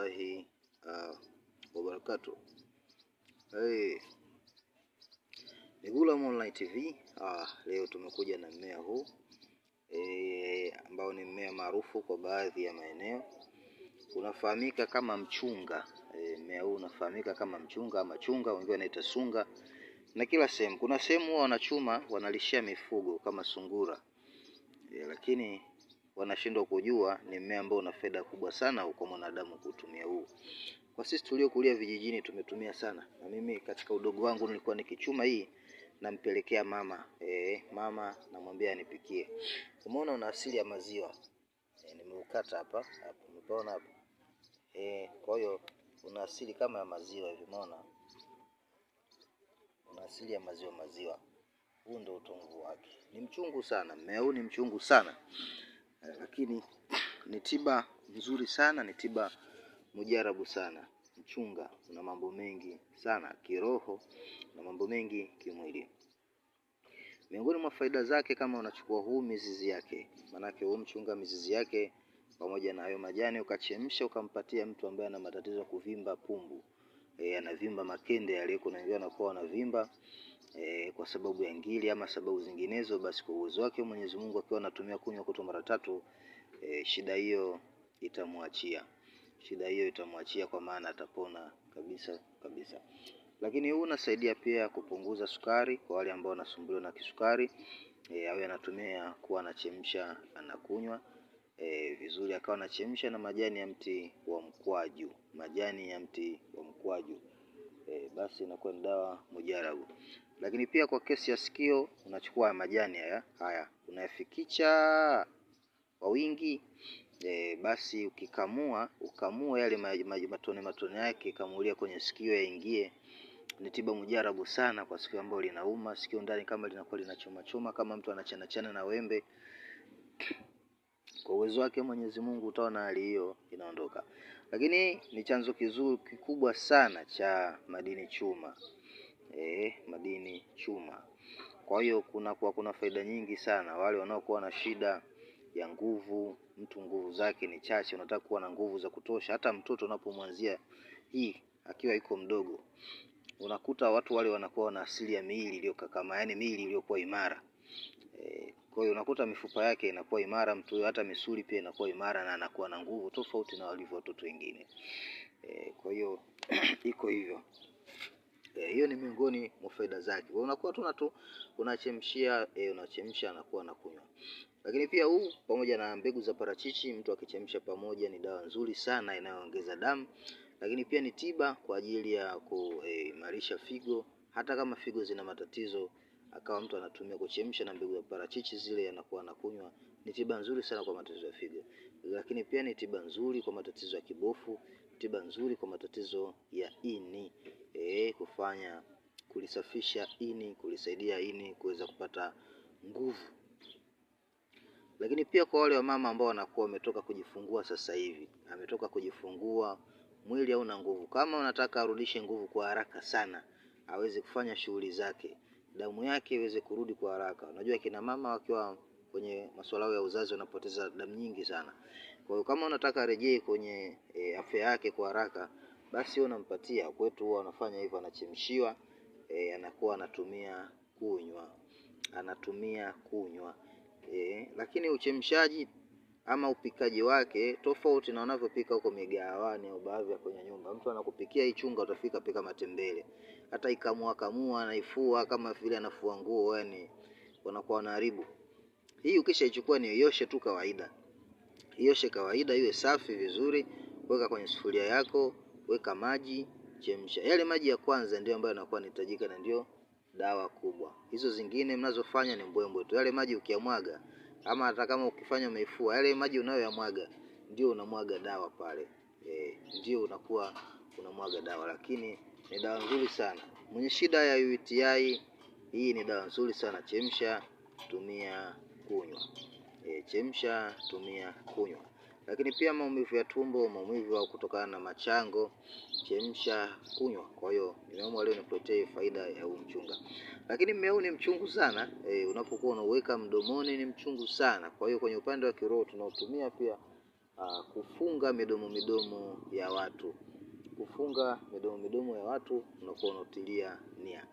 warahmatullahi wabarakatuh. Ni Ghulam Online TV. Leo tumekuja na mmea huu ambao ni mmea maarufu kwa baadhi ya maeneo, unafahamika kama mchunga. Mmea huu unafahamika kama mchunga ama chunga, wengine wanaita sunga, na kila sehemu kuna sehemu wanachuma wanalishia mifugo kama sungura, lakini wanashindwa kujua ni mmea ambao una faida kubwa sana kwa mwanadamu kutumia huu. Kwa sisi tuliokulia vijijini tumetumia sana, na mimi katika udogo wangu nilikuwa nikichuma hii nampelekea mama. Mama namwambia anipikie. Umeona una asili ya maziwa. Nimeukata hapa, umeona hapa. Kwa hiyo una asili kama ya maziwa hivi, umeona? Una asili ya maziwa. Huu ndio utungu wake. Ni mchungu sana, mmea huu ni mchungu sana. Lakini ni tiba nzuri sana, ni tiba mujarabu sana. Mchunga una mambo mengi sana kiroho na mambo mengi kimwili. Miongoni mwa faida zake, kama unachukua huu mizizi yake, manake huu mchunga mizizi yake pamoja na hayo majani ukachemsha ukampatia mtu ambaye ana matatizo ya kuvimba pumbu, anavimba makende yaliyoko, na wengine wanakuwa wanavimba kwa sababu ya ngili ama sababu zinginezo, basi kwa uwezo wake Mwenyezi Mungu akiwa anatumia kunywa kuto mara 3, shida hiyo itamwachia, kwa maana atapona kabisa. Lakini huu unasaidia pia kupunguza sukari kwa wale ambao wanasumbuliwa na kisukari. Awe anatumia kuwa anachemsha anakunywa vizuri, akawa anachemsha na majani ya mti wa mkwaju, basi inakuwa ni dawa mujarabu. Lakini pia kwa kesi ya sikio, unachukua majani haya unayafikicha kwa wingi, basi ukamua yale matone yake, kamulia kwenye sikio yaingie. Ni tiba mujarabu sana kwa sikio ambalo linauma, sikio ndani kama linakuwa linachoma, kama mtu anachana na wembe. Kwa uwezo wake Mwenyezi Mungu utaona hali hiyo inaondoka. Lakini ni chanzo kikubwa sana cha madini chuma. Madini chuma. Kwa hiyo kuna faida nyingi sana. Wale wanaokuwa na shida ya nguvu, mtu nguvu zake ni chache, unataka kuwa na nguvu za kutosha. Hata mtoto unapomwanzia hii akiwa yuko mdogo, unakuta watu wale wanakuwa na asili ya miili iliyokakama, yani miili iliyokuwa imara. Kwa hiyo unakuta mifupa yake inakuwa imara, mtu hata misuli pia inakuwa imara, na anakuwa na nguvu tofauti na walivyo watoto wengine. Kwa hiyo iko hivyo. Hiyo ni miongoni mwa faida zake. Unakuwa tu unachemshia, unachemsha anakuwa anakunywa. Lakini pia huu pamoja na mbegu za parachichi, mtu akichemsha pamoja, ni dawa nzuri sana inayoongeza damu. Lakini pia ni tiba kwa ajili ya kuimarisha figo. Hata kama figo zina matatizo, akawa mtu anatumia kuchemsha na mbegu za parachichi zile, anakuwa anakunywa, ni tiba nzuri sana kwa matatizo ya figo. Lakini pia ni tiba nzuri kwa matatizo ya kibofu, tiba nzuri kwa matatizo ya ini, kulisafisha ini, kulisaidia ini kuweza kupata nguvu. Lakini pia kwa wale wa mama ambao wanakuwa wametoka kujifungua sasa hivi, ametoka kujifungua, mwili hauna nguvu, kama unataka arudishe nguvu kwa haraka sana, aweze kufanya shughuli zake, damu yake iweze kurudi kwa haraka. Unajua kina mama wakiwa kwenye masuala ya uzazi wanapoteza damu nyingi sana. Kwa hiyo kama unataka arejee kwenye afya yake kwa haraka, basi unampatia. Kwetu huwa anafanya hivyo, anachemshiwa, anakuwa anatumia kunywa. Lakini uchemshaji ama upikaji wake tofauti na unavyopika huko migahawani au baadhi ya kwenye nyumba. Mtu anakupikia hii chunga, utafika pika matembele, hata ikamua anaifua kama vile anafua nguo, yani wanakuwa wanaharibu. Hii ukishaichukua ni ioshe tu kawaida, iwe safi vizuri, weka kwenye sufuria yako, weka maji, chemsha. Yale maji ya kwanza ndio ambayo yanakuwa yanahitajika na ndio dawa kubwa. Hizo zingine mnazofanya ni mbwembwe tu. Yale maji ukiyamwaga, ama hata kama ukifanya umeifua, yale maji unayoyamwaga ndio unamwaga dawa pale. Ndio unakuwa unamwaga dawa, lakini ni dawa nzuri sana. Mwenye shida ya UTI, hii ni dawa nzuri sana. Chemsha, tumia, kunywa. Chemsha, tumia, kunywa. Lakini pia maumivu ya tumbo, maumivu au kutokana na machango, chemsha, kunywa. Kwa hiyo nimeamua leo nikuletee faida ya huu mchunga. Lakini mmea huu ni mchungu sana, unapokuwa unauweka mdomoni ni mchungu sana. Kwa hiyo kwenye upande wa kiroho tunautumia pia kufunga midomo ya watu. Kufunga midomo ya watu unakuwa unautilia nia.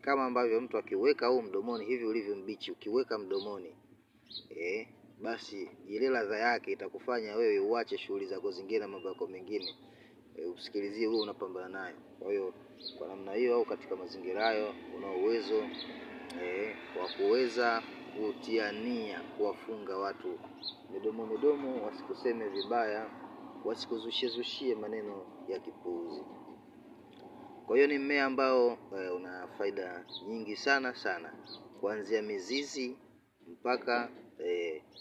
Kama ambavyo mtu akiweka huu mdomoni hivi ulivyo mbichi, ukiweka mdomoni basi ile ladha yake itakufanya wewe uache shughuli zako zingine na mambo yako mengine, usikilizie wewe unapambana nayo. Kwa hiyo kwa namna hiyo au katika mazingira hayo una uwezo wa kuweza kutia nia kuwafunga watu midomo, wasikuseme vibaya, wasikuzushie maneno ya kipuuzi. Kwa hiyo ni mmea ambao una faida nyingi sana kuanzia mizizi mpaka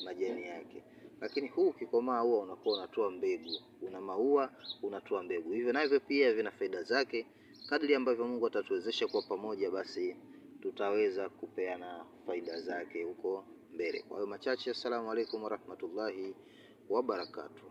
majani yake. Lakini huu ukikomaa huwa unakuwa unatoa mbegu, una maua unatoa mbegu. Hivyo navyo pia vina faida zake. Kadri ambavyo Mungu atatuwezesha kwa pamoja, basi tutaweza kupeana faida zake huko mbele. Kwa hiyo machache, assalamu alaikum warahmatullahi wabarakatuh.